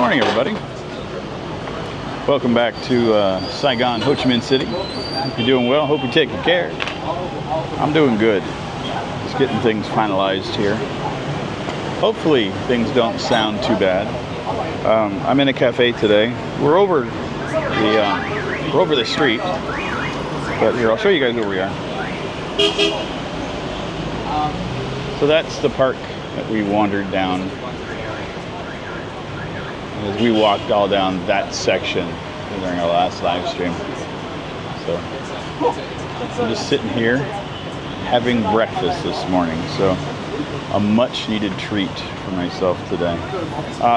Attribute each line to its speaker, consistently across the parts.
Speaker 1: morning, everybody. Welcome back to Saigon, Ho Chi Minh City. Hope you're doing well. Hope you're taking care. I'm doing good. Just getting things finalized here. Hopefully things don't sound too bad. I'm in a cafe today. We're over the street. But here, I'll show you guys where we are. So that's the park that we wandered down. As we walked all down that section during our last live stream. So I'm just sitting here having breakfast this morning. So a much needed treat for myself today.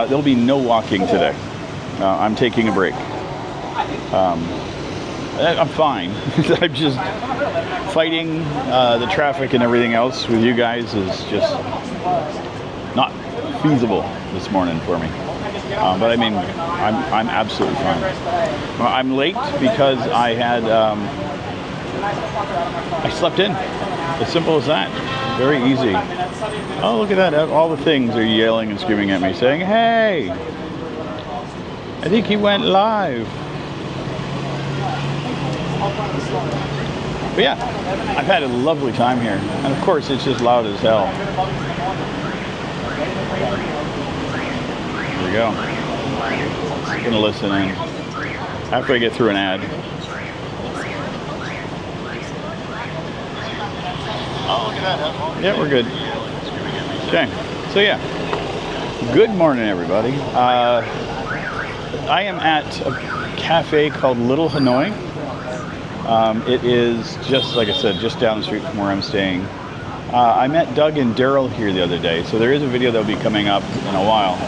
Speaker 1: There'll be no walking today. I'm taking a break. I'm fine. I'm just fighting the traffic and everything else with you guys is just not feasible this morning for me. But I mean, I'm absolutely fine. I'm late because I had I slept in. As simple as that. Very easy. Oh, look at that! All the things are yelling and screaming at me, saying, "Hey, I think he went live." But yeah, I've had a lovely time here, and of course, it's just loud as hell. Here we go. I'm gonna listen in after I get through an ad. Oh, look at that. Yeah, we're good. Okay, so yeah. Good morning, everybody. I am at a cafe called Little Hanoi. It is just, like I said, just down the street from where I'm staying. I met Doug and Daryl here the other day, so there is a video that will be coming up in a while.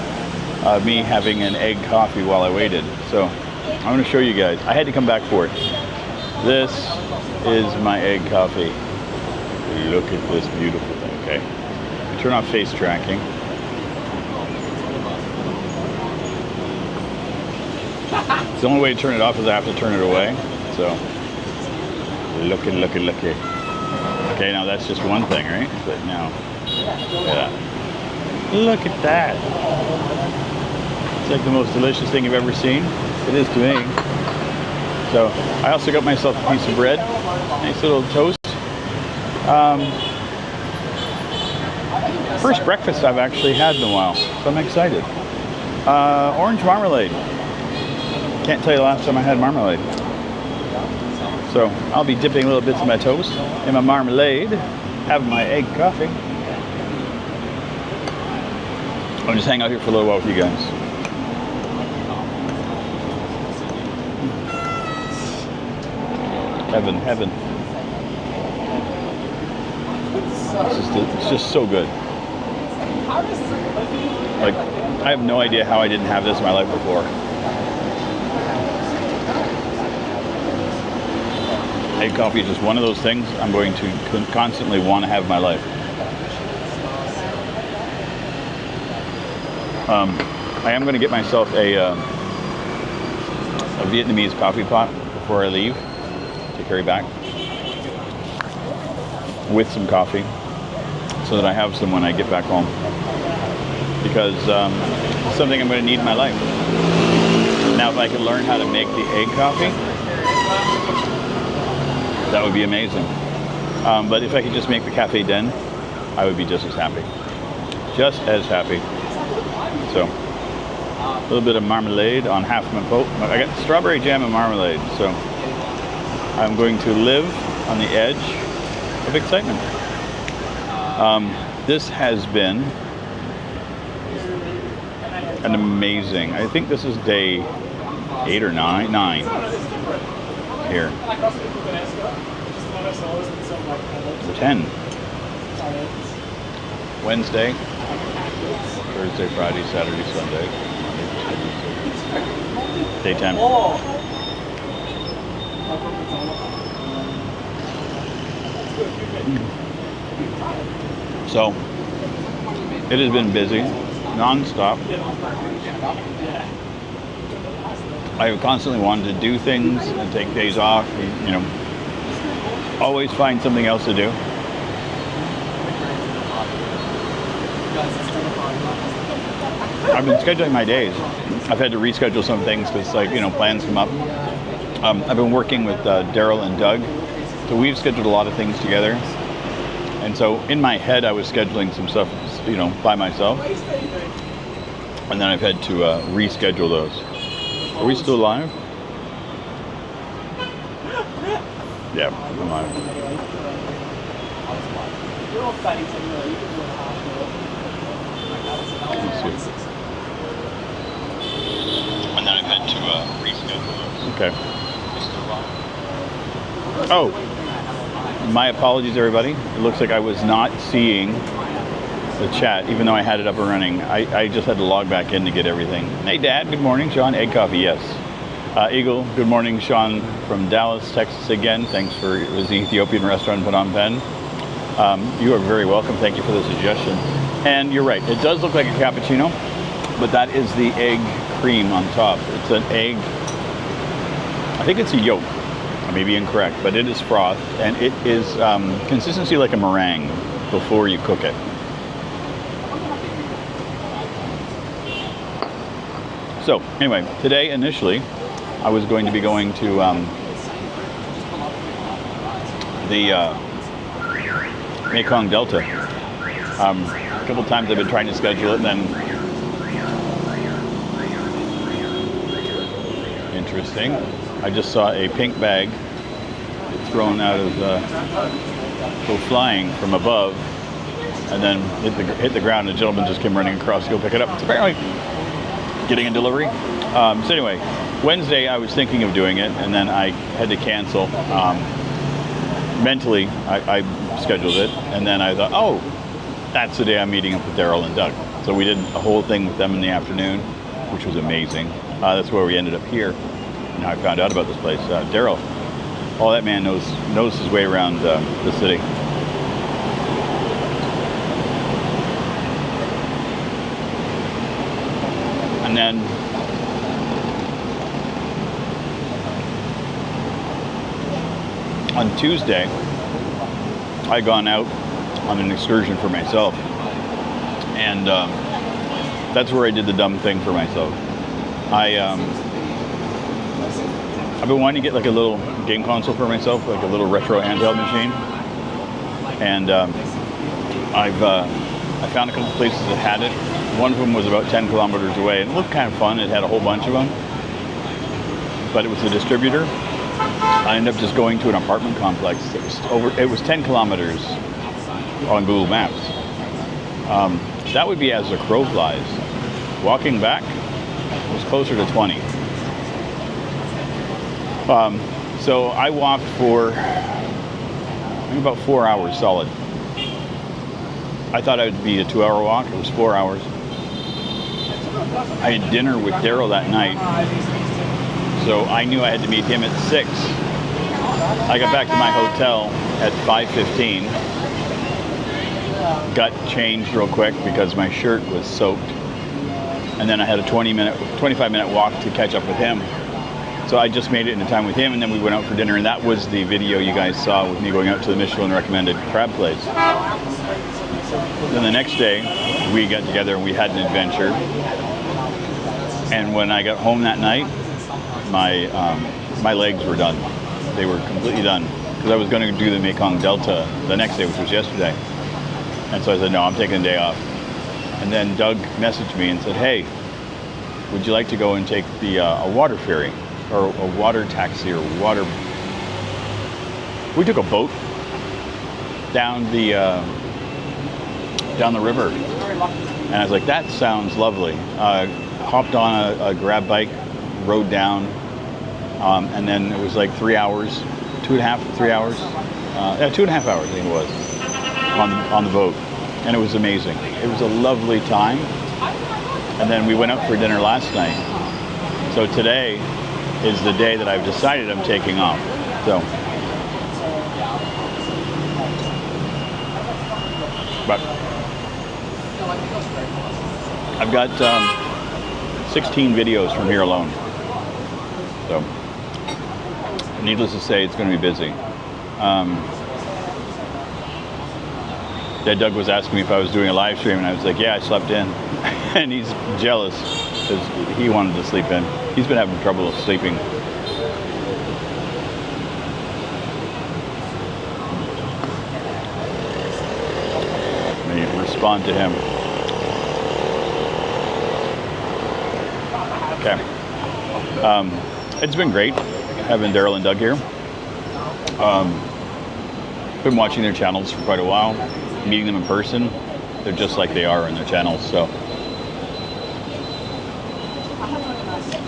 Speaker 1: Me having an egg coffee while I waited. So I'm going to show you guys. I had to come back for it. This is my egg coffee. Look at this beautiful thing, okay? Turn off face tracking. The only way to turn it off is I have to turn it away. So, looky. Okay, now that's just one thing, right? But now, yeah. Look at that. It's like the most delicious thing you've ever seen. It is to me. So I also got myself a piece of bread, nice little toast. First breakfast I've actually had in a while, so I'm excited. Orange marmalade. Can't tell you the last time I had marmalade. So I'll be dipping little bits of my toast in my marmalade, having my egg coffee. I'll just hang out here for a little while with you guys. Heaven. It's just so good. Like, I have no idea how I didn't have this in my life before. Egg coffee is just one of those things I'm going to constantly want to have in my life. I am going to get myself a Vietnamese coffee pot before I leave to carry back with some coffee so that I have some when I get back home, because it's something I'm going to need in my life. Now, if I could learn how to make the egg coffee, that would be amazing. But if I could just make the cafe den, I would be just as happy. Just as happy. So, a little bit of marmalade on half my boat. I got strawberry jam and marmalade, so I'm going to live on the edge of excitement. This has been an amazing, I think this is day 8 or 9 here. 10. Wednesday, Thursday, Friday, Saturday, Sunday. Day 10. So, it has been busy, non-stop. I have constantly wanted to do things and take days off, and, you know, always find something else to do. I've been scheduling my days. I've had to reschedule some things because, like, you know, plans come up. I've been working with Daryl and Doug, so we've scheduled a lot of things together. And so in my head, I was scheduling some stuff, you know, by myself. And then I've had to reschedule those. Are we still live? Yeah, I'm live. Let's see. And then I've had to reschedule those. Okay. Oh, my apologies, everybody. It looks like I was not seeing the chat, even though I had it up and running. I just had to log back in to get everything. Hey, Dad. Good morning, Sean. Egg coffee, yes. Eagle. Good morning, Sean from Dallas, Texas again. Thanks for it was the Ethiopian restaurant in Phnom Penh. You are very welcome. Thank you for the suggestion. And you're right. It does look like a cappuccino, but that is the egg cream on top. It's an egg. I think it's a yolk. I may be incorrect, but it is frothed, and it is consistency like a meringue before you cook it. So anyway, today initially, I was going to be going to the Mekong Delta. A couple times I've been trying to schedule it, and then interesting. I just saw a pink bag thrown out of go flying from above, and then hit the ground. And the gentleman just came running across to go pick it up. It's apparently getting a delivery. So anyway, Wednesday I was thinking of doing it, and then I had to cancel. Mentally, I scheduled it, and then I thought, oh, that's the day I'm meeting up with Daryl and Doug. So we did a whole thing with them in the afternoon, which was amazing. That's where we ended up here. And I found out about this place. Daryl, oh, that man knows his way around the city. And then on Tuesday, I gone out on an excursion for myself, and that's where I did the dumb thing for myself. I've been wanting to get like a little game console for myself, like a little retro handheld machine, and I found a couple places that had it. One of them was about 10 kilometers away, and it looked kind of fun. It had a whole bunch of them, but it was a distributor. I ended up just going to an apartment complex. It was 10 kilometers on Google Maps. That would be as the crow flies. Walking back was closer to 20. So I walked for maybe about 4 hours solid. I thought it would be a 2-hour walk. It was 4 hours. I had dinner with Daryl that night, so I knew I had to meet him at 6. I got back to my hotel at 5:15. Got changed real quick because my shirt was soaked. And then I had a 25-minute walk to catch up with him. So I just made it in time with him, and then we went out for dinner, and that was the video you guys saw with me going out to the Michelin recommended crab place. Then the next day, we got together and we had an adventure. And when I got home that night, my legs were done. They were completely done, because I was going to do the Mekong Delta the next day, which was yesterday. And so I said, no, I'm taking a day off. And then Doug messaged me and said, hey, would you like to go and take the a water ferry, or a water taxi, or water... We took a boat down the river. And I was like, that sounds lovely. Hopped on a grab bike, rode down, and then it was like 3 hours, 2.5, 3 hours. 2.5 hours, I think it was, on the boat. And it was amazing. It was a lovely time. And then we went out for dinner last night. So today is the day that I've decided I'm taking off. So, but I've got 16 videos from here alone. So, needless to say, it's going to be busy. Doug was asking me if I was doing a live stream, and I was like, yeah, I slept in. And he's jealous. because he wanted to sleep in. He's been having trouble sleeping. Let me respond to him. Okay. It's been great having Daryl and Doug here. Been watching their channels for quite a while, meeting them in person. They're just like they are in their channels, so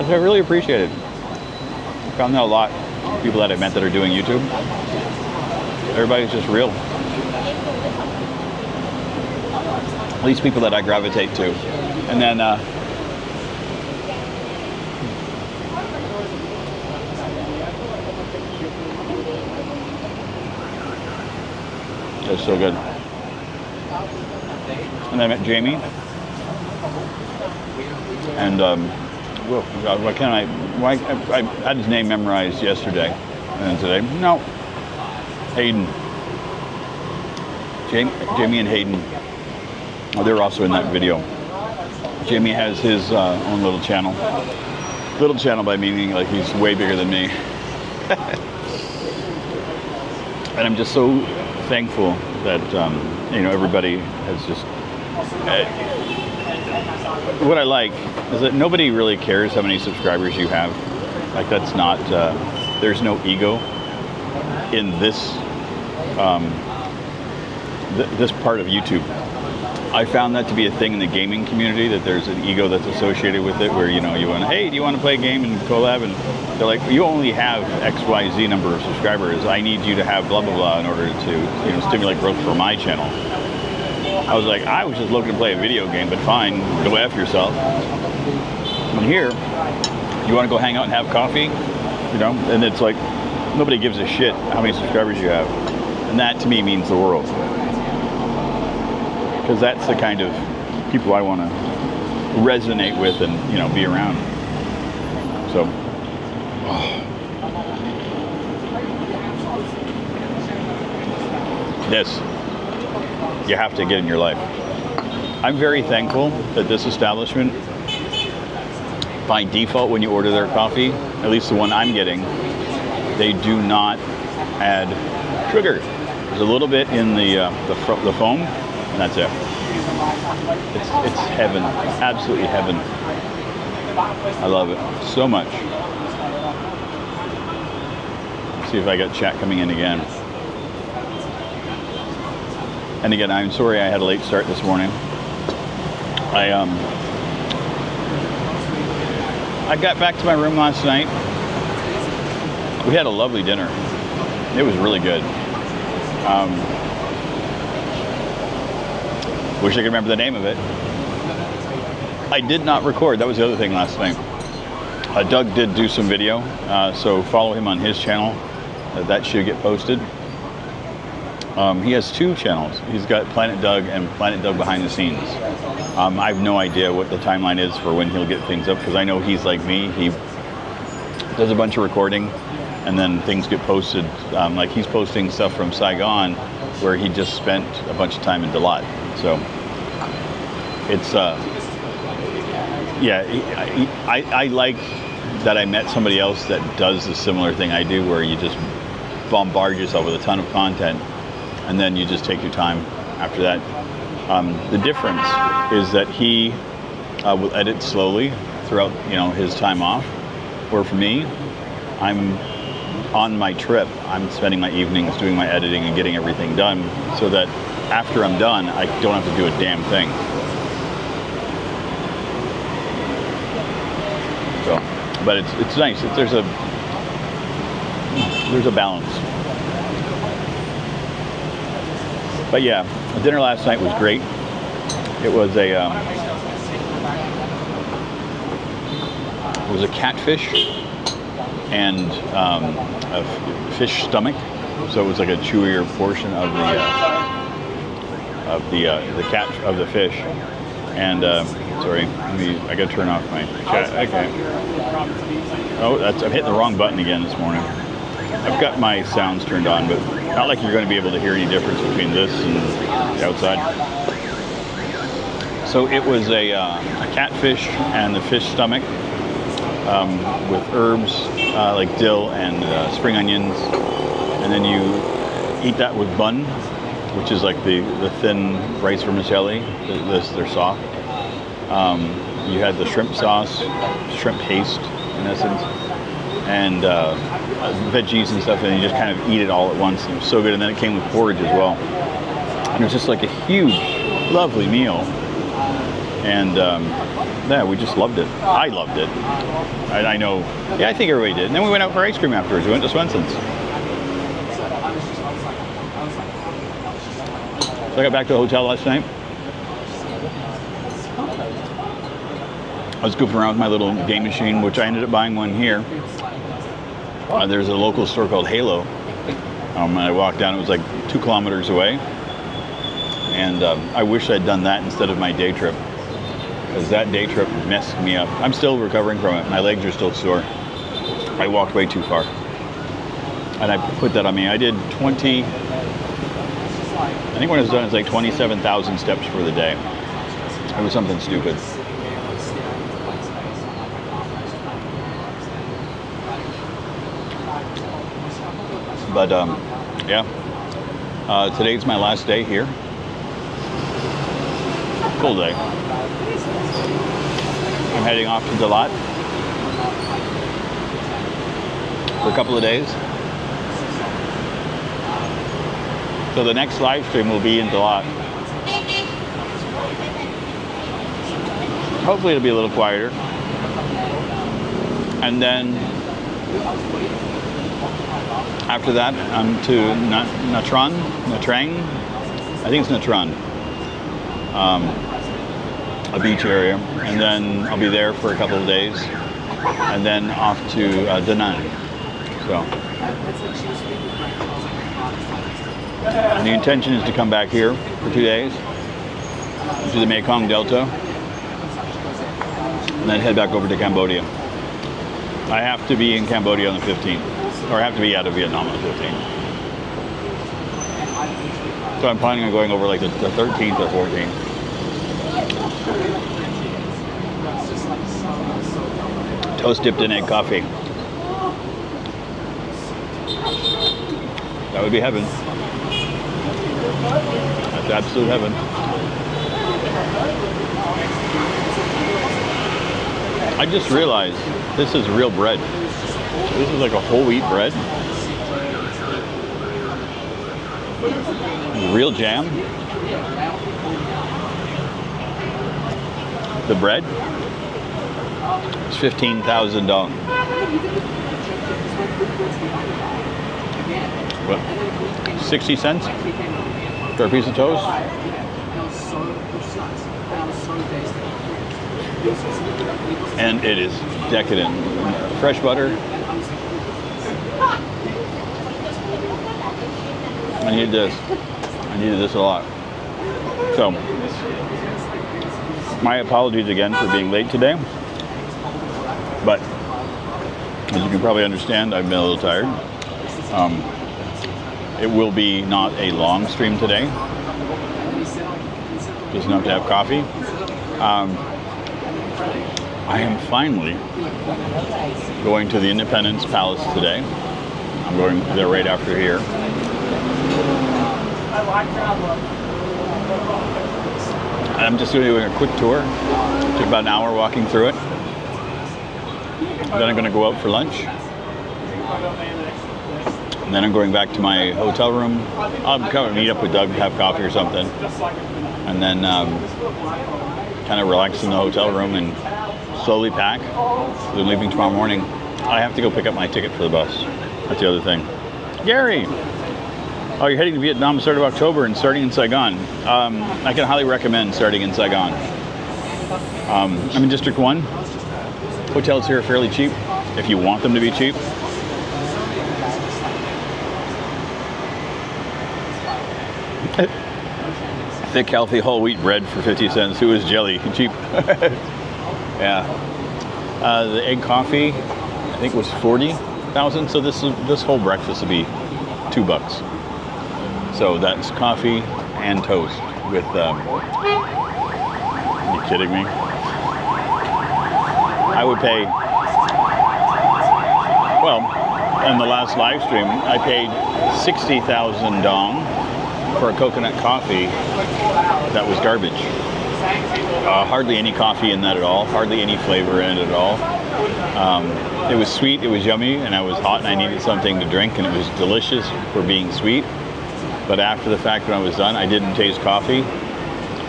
Speaker 1: I really appreciate it. I found that a lot. People that I met that are doing YouTube, everybody's just real. At least people that I gravitate to. And then it's so good. And I met Jamie. And why can't I had his name memorized yesterday, and then today, no. Hayden. Jamie and Hayden. Oh, they're also in that video. Jamie has his own little channel. Little channel by meaning like he's way bigger than me. And I'm just so thankful that everybody has just. What I like is that nobody really cares how many subscribers you have. Like that's not. There's no ego in this this part of YouTube. I found that to be a thing in the gaming community, that there's an ego that's associated with it, where you want, hey, do you want to play a game and collab? And they're like, you only have XYZ number of subscribers. I need you to have blah blah blah in order to stimulate growth for my channel. I was like, I was just looking to play a video game, but fine, go F yourself. And here, you want to go hang out and have coffee, and it's like nobody gives a shit how many subscribers you have, and that to me means the world. Because that's the kind of people I want to resonate with and be around. So, this you have to get in your life. I'm very thankful that this establishment, by default, when you order their coffee, at least the one I'm getting, they do not add sugar. There's a little bit in the foam. And that's it. It's heaven, absolutely heaven. I love it so much. Let's see if I got chat coming in again. And again, I'm sorry I had a late start this morning. I got back to my room last night. We had a lovely dinner. It was really good. Wish I could remember the name of it. I did not record. That was the other thing last night. Doug did do some video, so follow him on his channel. That should get posted. He has two channels. He's got Planet Doug and Planet Doug Behind the Scenes. I have no idea what the timeline is for when he'll get things up, because I know he's like me. He does a bunch of recording, and then things get posted. Like he's posting stuff from Saigon, where he just spent a bunch of time in Dalat. So it's I like that I met somebody else that does a similar thing I do, where you just bombard yourself with a ton of content and then you just take your time after that. The difference is that he will edit slowly throughout his time off, where for me, I'm on my trip. I'm spending my evenings doing my editing and getting everything done, so that after I'm done, I don't have to do a damn thing. So, but it's nice. There's a balance. But yeah, the dinner last night was great. It was a catfish and a fish stomach. So it was like a chewier portion of the fish. And sorry, I gotta turn off my chat. Okay. Oh, I'm hitting the wrong button again this morning. I've got my sounds turned on, but not like you're going to be able to hear any difference between this and the outside. So it was a catfish and the fish stomach with herbs like dill and spring onions, and then you eat that with bun, which is like the thin rice vermicelli. They're soft. You had the shrimp sauce, shrimp paste in essence, and veggies and stuff, and you just kind of eat it all at once. It was so good, and then it came with porridge as well. And it was just like a huge, lovely meal. And yeah, we just loved it. I loved it. I know, yeah, I think everybody did. And then we went out for ice cream afterwards. We went to Swenson's. So I got back to the hotel last night. I was goofing around with my little game machine, which I ended up buying one here. There's a local store called Halo. And I walked down, it was like 2 kilometers away. And I wish I'd done that instead of my day trip, because that day trip messed me up. I'm still recovering from it. My legs are still sore. I walked way too far. And I put that on me. I did 20, I think when it was done, it's like 27,000 steps for the day. It was something stupid. But yeah, today's my last day here. Full day. I'm heading off to Dalat for a couple of days. So the next live stream will be in Dalat. Hopefully it'll be a little quieter. And then after that, I'm to Natrang. I think it's Natrang, a beach area, and then I'll be there for a couple of days, and then off to Da Nang. So, and the intention is to come back here for 2 days to the Mekong Delta, and then head back over to Cambodia. I have to be in Cambodia on the 15th. Or I have to be out of Vietnam on the 15th. So I'm planning on going over like the 13th or 14th. Toast dipped in egg coffee. That would be heaven. That's absolute heaven. I just realized this is real bread. This is like a whole wheat bread. Real jam. The bread is $15,000. What? 60 cents for a piece of toast? And it is decadent. Fresh butter. I needed this. I needed this a lot. So, my apologies again for being late today. But, as you can probably understand, I've been a little tired. It will be not a long stream today. Just enough to have coffee. I am finally going to the Independence Palace today. I'm going there right after here. And I'm just doing a quick tour. It took about an hour walking through it. Then I'm going to go out for lunch. And then I'm going back to my hotel room. I'll come and meet up with Doug, have coffee or something. And then kind of relax in the hotel room and slowly pack. We're leaving tomorrow morning. I have to go pick up my ticket for the bus. That's the other thing. Gary! Oh, you're heading to Vietnam the start of October and starting in Saigon. I can highly recommend starting in Saigon. I'm in District 1. Hotels here are fairly cheap, if you want them to be cheap. Thick, healthy, whole wheat bread for 50 cents. Who is jelly? Cheap. Yeah. The egg coffee, I think was 40,000. So this whole breakfast would be $2. So that's coffee and toast with kidding me? I would pay, well, in the last live stream, I paid 60,000 dong for a coconut coffee that was garbage. Hardly any coffee in that at all, hardly any flavor in it at all. It was sweet, it was yummy, and I was hot and I needed something to drink, and it was delicious for being sweet. But after the fact, when I was done, I didn't taste coffee.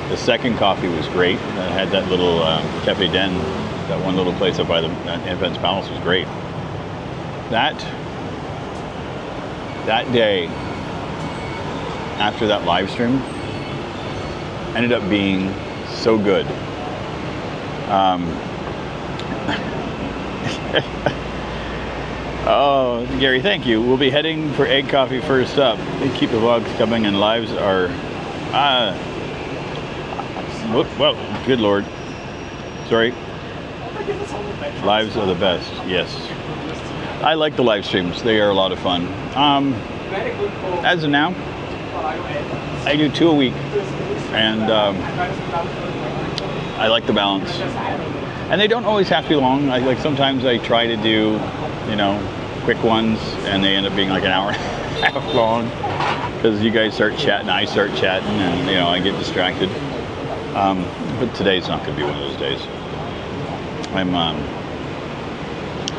Speaker 1: The second coffee was great. I had that little Cafe Den, that one little place up by the Independence Palace was great. That day, after that live stream, ended up being so good. Oh, Gary, thank you. We'll be heading for egg coffee first up. They keep the vlogs coming, and lives are... well, good Lord. Sorry. Lives are the best, yes. I like the live streams. They are a lot of fun. As of now, I do 2 a week, and I like the balance. And they don't always have to be long. Like sometimes I try to do, you know, quick ones, and they end up being like an hour and a half long because you guys start chatting, I start chatting, and you know I get distracted. But today's not going to be one of those days.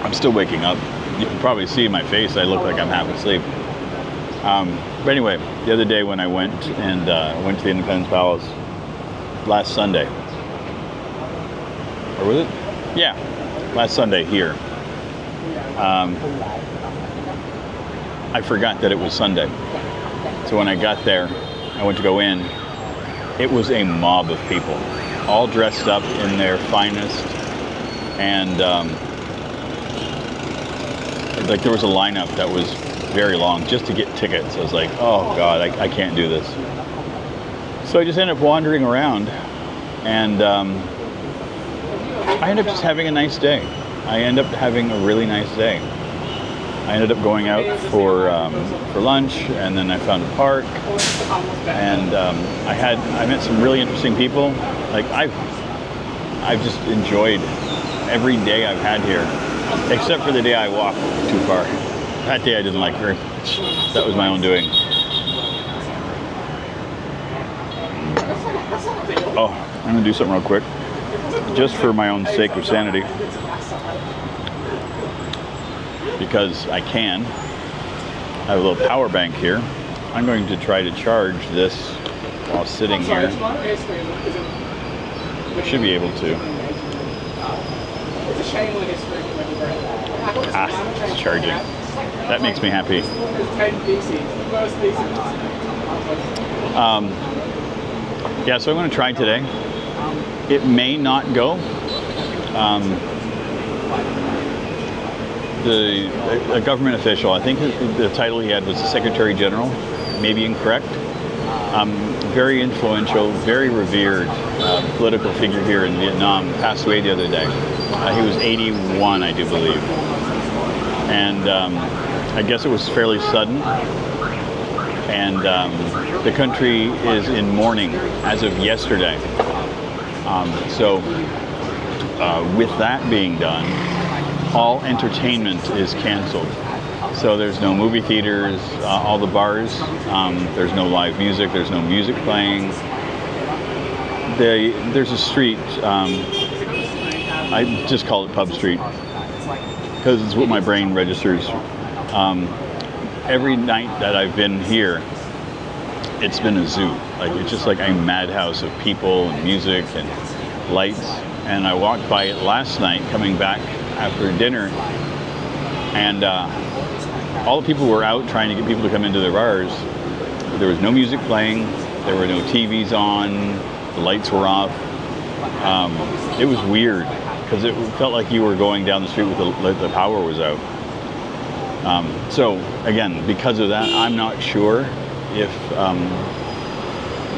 Speaker 1: I'm still waking up. You can probably see in my face I look like I'm half asleep. But anyway, the other day when I went to the Independence Palace last Sunday, or was it? Yeah, last Sunday here. I forgot that it was Sunday. So when I got there, I went to go in. It was a mob of people, all dressed up in their finest, and like there was a lineup that was very long just to get tickets. I was like, oh God, I can't do this. So I just ended up wandering around, and I ended up just having a nice day. I ended up having a really nice day. I ended up going out for lunch, and then I found a park, and I met some really interesting people. Like I've just enjoyed every day I've had here, except for the day I walked too far. That day I didn't like very much. That was my own doing. Oh, I'm gonna do something real quick, just for my own sake of sanity, because I can. I have a little power bank here. I'm going to try to charge this while sitting here. I should be able to. It's charging. That makes me happy. Yeah, so I'm going to try today. It may not go. A government official, I think the title he had was the Secretary General, maybe incorrect. Very influential, very revered political figure here in Vietnam, passed away the other day. He was 81, I do believe. And I guess it was fairly sudden. And the country is in mourning as of yesterday. So with that being done, all entertainment is canceled. So there's no movie theaters, all the bars, there's no live music, there's no music playing. There's a street, I just call it Pub Street, because it's what my brain registers. Every night that I've been here, it's been a zoo. Like it's just like a madhouse of people and music and lights. And I walked by it last night coming back after dinner, and all the people were out trying to get people to come into their bars. There was no music playing, there were no TVs on, the lights were off. It was weird because it felt like you were going down the street with the power was out. So again, because of that, I'm not sure if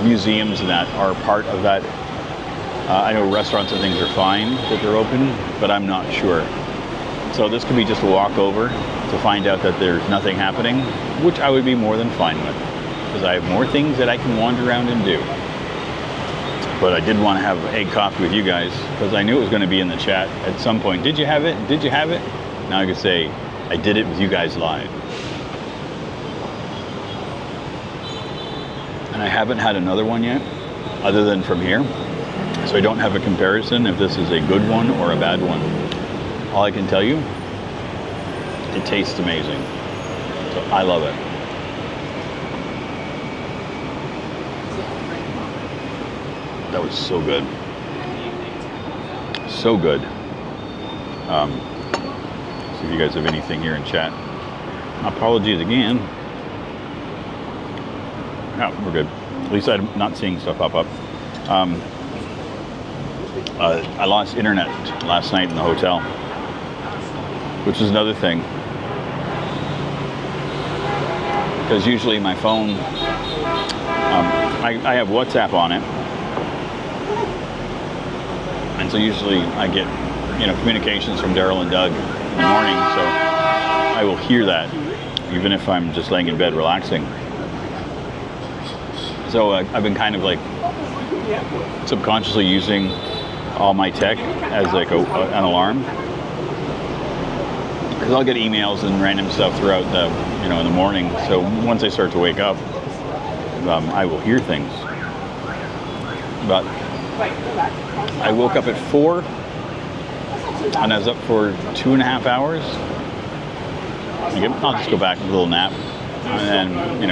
Speaker 1: museums and that are part of that. I know restaurants and things are fine that they're open, but I'm not sure. So this could be just a walkover to find out that there's nothing happening, which I would be more than fine with, because I have more things that I can wander around and do. But I did want to have egg coffee with you guys because I knew it was going to be in the chat at some point. Did you have it? Did you have it? Now I can say I did it with you guys live. And I haven't had another one yet, other than from here. So I don't have a comparison if this is a good one or a bad one. All I can tell you, it tastes amazing. So I love it. That was so good. So good. See if you guys have anything here in chat. Apologies again. No, we're good. At least I'm not seeing stuff pop up. I lost internet last night in the hotel, which is another thing. Because usually my phone, I have WhatsApp on it. And so usually I get, communications from Daryl and Doug in the morning, so I will hear that, even if I'm just laying in bed relaxing. So I've been kind of like subconsciously using all my tech as like an alarm. Because I'll get emails and random stuff throughout the, in the morning. So once I start to wake up, I will hear things. But I woke up at 4 and I was up for 2.5 hours. I'll just go back with a little nap. And then,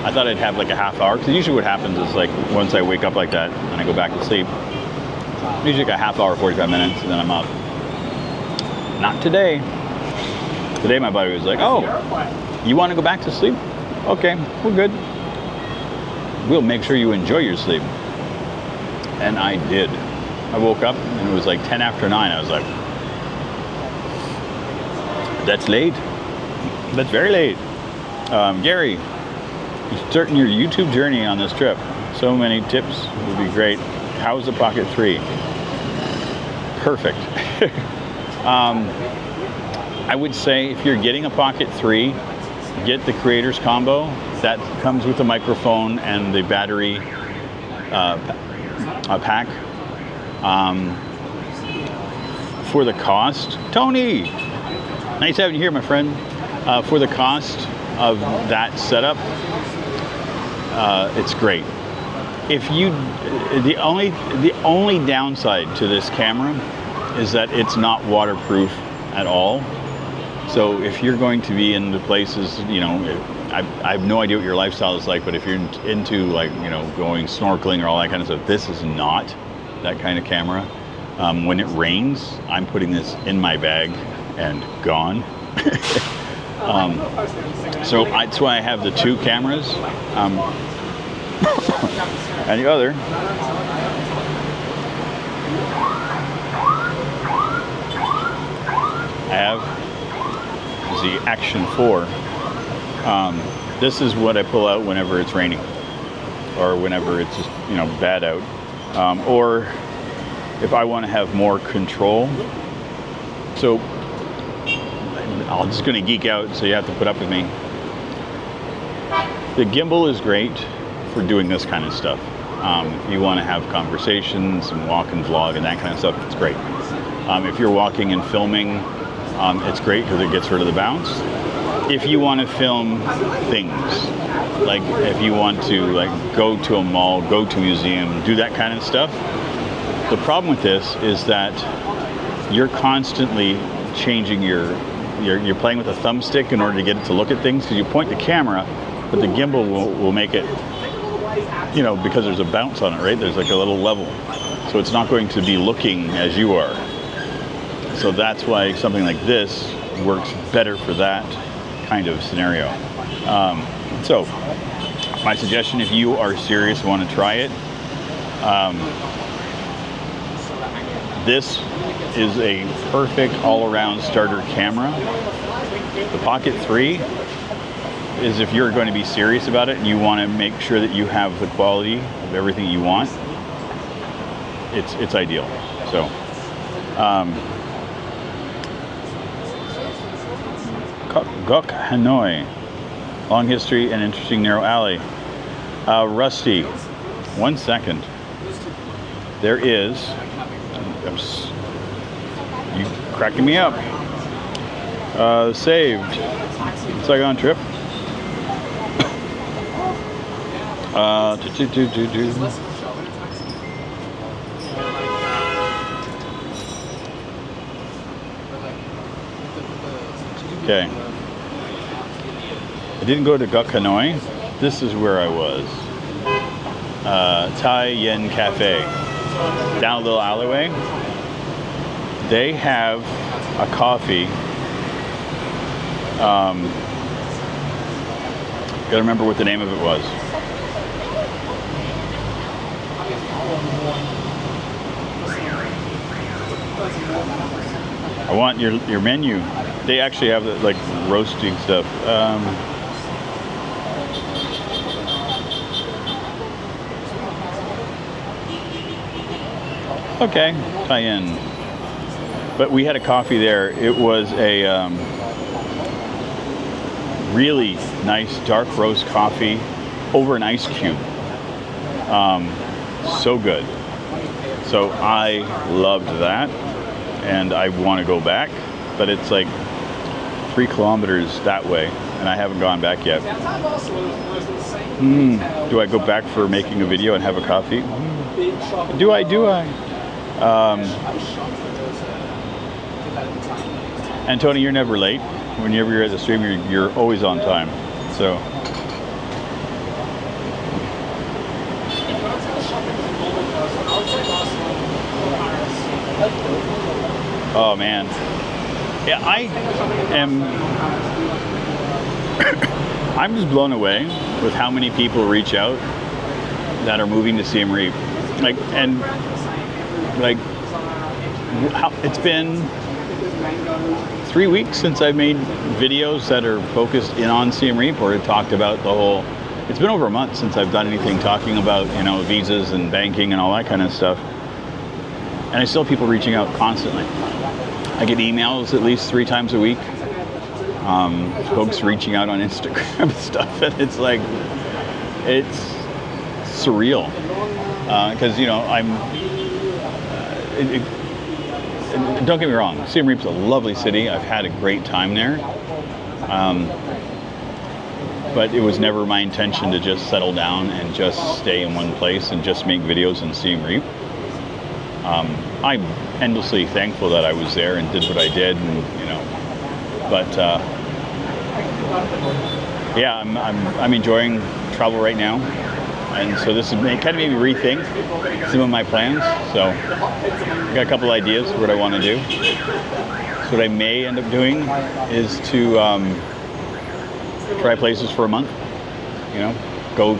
Speaker 1: I thought I'd have like a half hour. Because usually what happens is like once I wake up like that and I go back to sleep, usually like a half hour, 45 minutes, and then I'm up. Not today. Today my body was like, oh, you want to go back to sleep? Okay, we're good. We'll make sure you enjoy your sleep. And I did. I woke up and it was like 10 after 9. I was like, that's late. That's very late. Gary, you're starting your YouTube journey on this trip. So many tips would be great. How's the Pocket 3? Perfect. I would say if you're getting a Pocket 3, get the Creators Combo. That comes with the microphone and the battery pack. For the cost, Tony, nice having you here, my friend. For the cost of that setup, it's great. If you, the only downside to this camera is that it's not waterproof at all. So if you're going to be in the places, I have no idea what your lifestyle is like, but if you're into like, going snorkeling or all that kind of stuff, this is not that kind of camera. When it rains, I'm putting this in my bag and gone. So that's why I have the two cameras. And the other, I have the Action 4. This is what I pull out whenever it's raining or whenever it's just, bad out. Or if I want to have more control. So I'm just going to geek out, so you have to put up with me. The gimbal is great for doing this kind of stuff. If you want to have conversations and walk and vlog and that kind of stuff, it's great. If you're walking and filming, it's great because it gets rid of the bounce. If you want to film things, like if you want to go to a mall, go to a museum, do that kind of stuff, the problem with this is that you're constantly changing you're playing with a thumbstick in order to get it to look at things, because you point the camera, but the gimbal will make it, because there's a bounce on it, right? There's like a little level. So it's not going to be looking as you are. So that's why something like this works better for that kind of scenario. So my suggestion, if you are serious, want to try it, this is a perfect all-around starter camera. The Pocket 3 is if you're going to be serious about it and you want to make sure that you have the quality of everything you want, it's ideal. So Gok Hanoi, long history and interesting narrow alley. Rusty, 1 second. There is. You cracking me up. Saved. Saigon trip. Okay. I didn't go to Guk Hanoi. This is where I was. Thai Yen Cafe. Down a little alleyway. They have a coffee. Gotta remember what the name of it was. I want your menu. They actually have like roasting stuff. Okay, Thai-yen. But we had a coffee there. It was a really nice dark roast coffee over an ice cube. So good. So I loved that, and I want to go back, but it's like 3 kilometers that way, and I haven't gone back yet. Do I go back for making a video and have a coffee? Do I? And Tony, you're never late. Whenever you're at the stream, you're always on time. So. Oh man. Yeah, I'm just blown away with how many people reach out that are moving to Siem Reap. It's been 3 weeks since I've made videos that are focused in on Siem Reap or talked about the whole. It's been over a month since I've done anything talking about, visas and banking and all that kind of stuff. And I still have people reaching out constantly. I get emails at least 3 times a week. Folks reaching out on Instagram and stuff, and it's like, it's surreal. Because don't get me wrong, Siem Reap's a lovely city. I've had a great time there. But it was never my intention to just settle down and just stay in one place and just make videos in Siem Reap. I'm endlessly thankful that I was there and did what I did, and yeah, I'm enjoying travel right now, and so this kind of made me rethink some of my plans. So I got a couple ideas of what I want to do. So what I may end up doing is to try places for a month. Go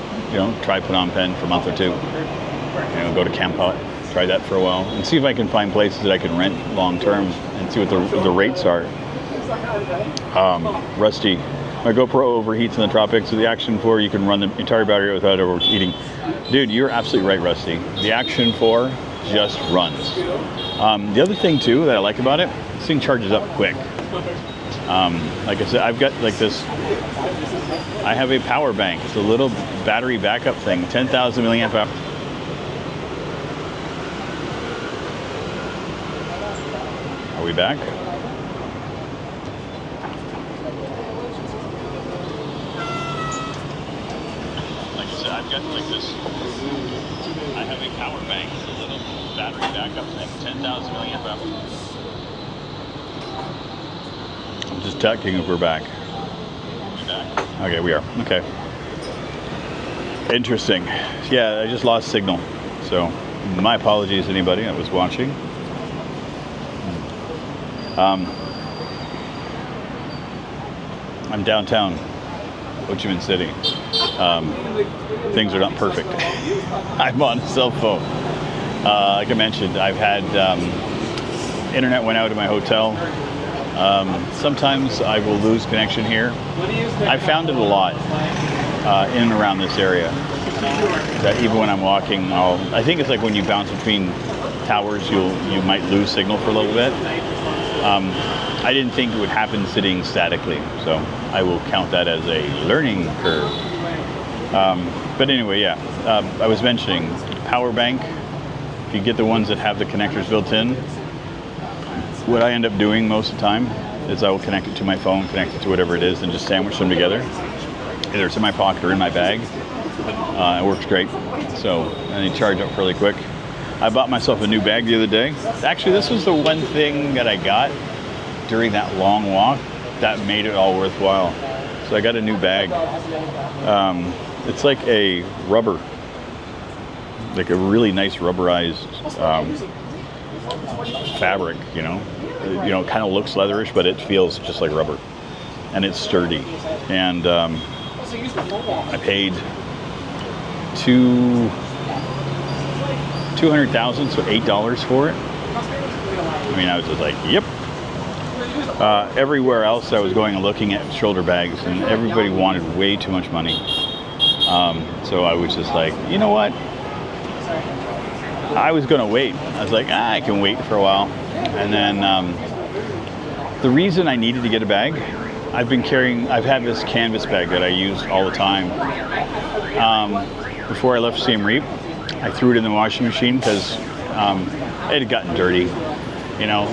Speaker 1: try Phnom Penh for a month or two. Go to Camp Hut, try that for a while, and see if I can find places that I can rent long term and see what the rates are. Rusty, my GoPro overheats in the tropics. So the Action 4, you can run the entire battery without overheating. Dude, you're absolutely right, Rusty. The Action 4 just runs. The other thing too that I like about it, this thing charges up quick. Like I said, I've got like this. I have a power bank. It's a little battery backup thing, 10,000 milliamp hour. Are we back? I've got like this. I have a power bank, it's a little battery backup thing, 10,000 milliamp hour. I'm just checking if we're back. Are we back? Okay, we are. Okay. Interesting. Yeah, I just lost signal. So my apologies to anybody that was watching. I'm downtown Ho Chi Minh City. Things are not perfect. I'm on a cell phone. Like I mentioned, I've had internet went out in my hotel. Sometimes I will lose connection here. I found it a lot in and around this area. That even when I'm walking, I think it's like when you bounce between towers, you might lose signal for a little bit. I didn't think it would happen sitting statically, so I will count that as a learning curve. But anyway, yeah, I was mentioning power bank. If you get the ones that have the connectors built in, what I end up doing most of the time is I will connect it to my phone, connect it to whatever it is, and just sandwich them together. Either it's in my pocket or in my bag. It works great. So, and they charge up fairly quick. I bought myself a new bag the other day. Actually, this was the one thing that I got during that long walk that made it all worthwhile. So I got a new bag. It's like a rubber, like a really nice rubberized fabric, you know, kind of looks leatherish, but it feels just like rubber, and it's sturdy. And I paid $200,000, so $8 for it. I mean, I was just like, yep. Everywhere else I was going and looking at shoulder bags, and everybody wanted way too much money. So I was just like, you know what? I was going to wait. I was like, I can wait for a while. And then the reason I needed to get a bag, I've had this canvas bag that I use all the time. Before I left Siem Reap, I threw it in the washing machine because it had gotten dirty. You know,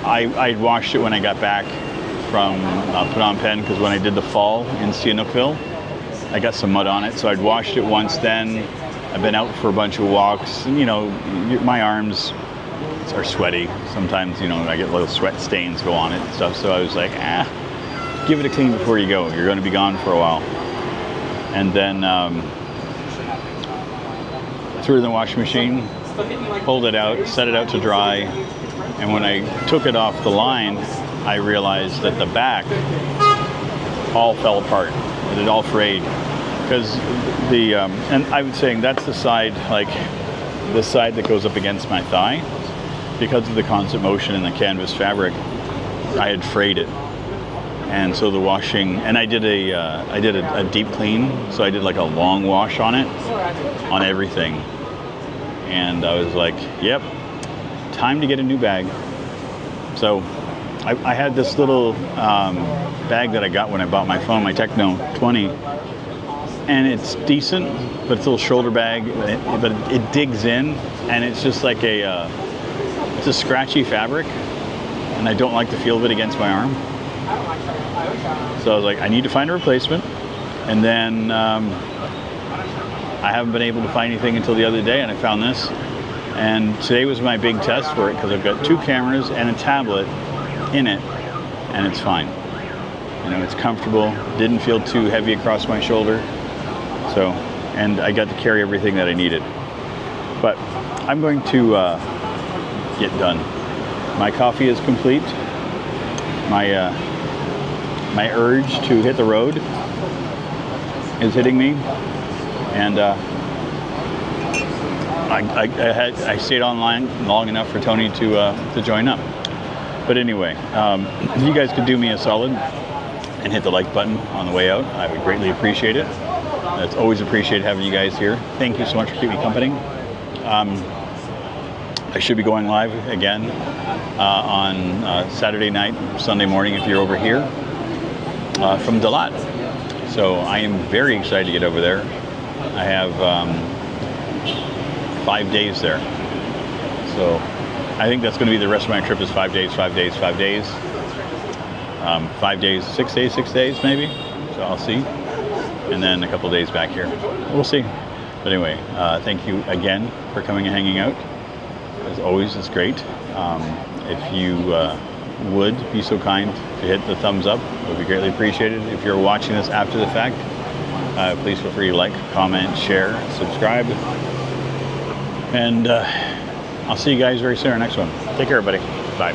Speaker 1: I'd washed it when I got back from Phnom Penh, because when I did the fall in Sihanoukville, I got some mud on it. So I'd washed it once then. I've been out for a bunch of walks, and, you know, my arms are sweaty. Sometimes, you know, I get little sweat stains go on it and stuff. So I was like, give it a clean before you go. You're going to be gone for a while. And then threw it in the washing machine, pulled it out, set it out to dry. And when I took it off the line, I realized that the back all fell apart. It had all frayed. Because and I was saying that's the side, like the side that goes up against my thigh. Because of the constant motion in the canvas fabric, I had frayed it. And so the washing, and I did a deep clean, so I did like a long wash on it, on everything. And I was like, yep, time to get a new bag. So I had this little bag that I got when I bought my phone, my Techno 20. And it's decent, but it's a little shoulder bag, but it digs in, and it's just like it's a scratchy fabric, and I don't like the feel of it against my arm. So I was like, I need to find a replacement. And then I haven't been able to find anything until the other day, and I found this. And today was my big test for it, because I've got 2 cameras and a tablet in it, and it's fine. You know, it's comfortable, didn't feel too heavy across my shoulder. So, and I got to carry everything that I needed. But I'm going to get done. My coffee is complete. My urge to hit the road is hitting me, and I stayed online long enough for Tony to join up. But anyway, if you guys could do me a solid and hit the like button on the way out, I would greatly appreciate it. It's always appreciated having you guys here. Thank you so much for keeping me company. I should be going live again on Saturday night, Sunday morning if you're over here from Dalat. So I am very excited to get over there. I have 5 days there. So I think that's going to be the rest of my trip, is 5 days, 5 days, 5 days. 5 days, 6 days, 6 days maybe. So I'll see. And then a couple of days back here. We'll see. But anyway, thank you again for coming and hanging out. As always, it's great. If you would be so kind to hit the thumbs up, it would be greatly appreciated. If you're watching this after the fact, please feel free to like, comment, share, subscribe. And I'll see you guys very soon in our next one. Take care, everybody. Bye.